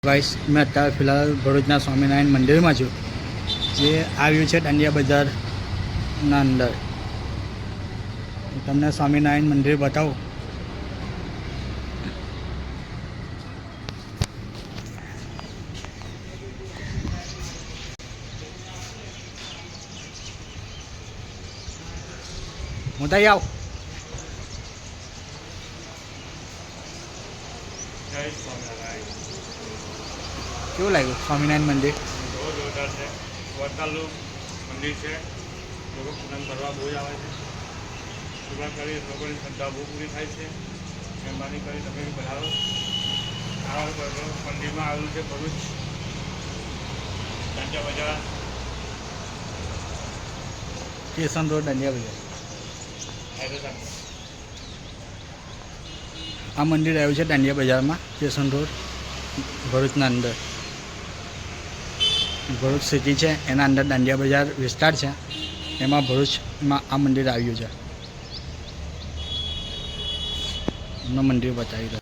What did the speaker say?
Guys મેં અત્યારે ફિલહાલ ભરૂચના સ્વામિનારાયણ મંદિરમાં છું, જે આવ્યું છે દાંડિયા બજારના અંદર. તમને સ્વામિનારાયણ મંદિર બતાવું. મોટા આવ. જય સ્વામિનારાયણ. કેવું લાગ્યું સ્વામિનારાયણ મંદિર? બહુ જોરદાર છે. વડતાલનું મંદિર છે. લોકો પૂનમ કરવા બહુ જ આવે છે. પૂનમ કરી લોકોની શ્રદ્ધા બહુ પૂરી થાય છે. મહેરબાની કરી તમે બી બનાવો. આવા મંદિરમાં આવેલું છે ભરૂચ દાંડિયા બજાર. સ્ટેશન રોડ દાંડિયા બજાર. આ મંદિર આવ્યું છે દાંડિયા બજારમાં, સ્ટેશન રોડ ભરૂચના અંદર. ભરૂચ સિટી છે, એના અંદર દાંડિયા બજાર વિસ્તાર છે, એમાં ભરૂચમાં આ મંદિર આવ્યું છે. એમનું મંદિર બતાવી દો.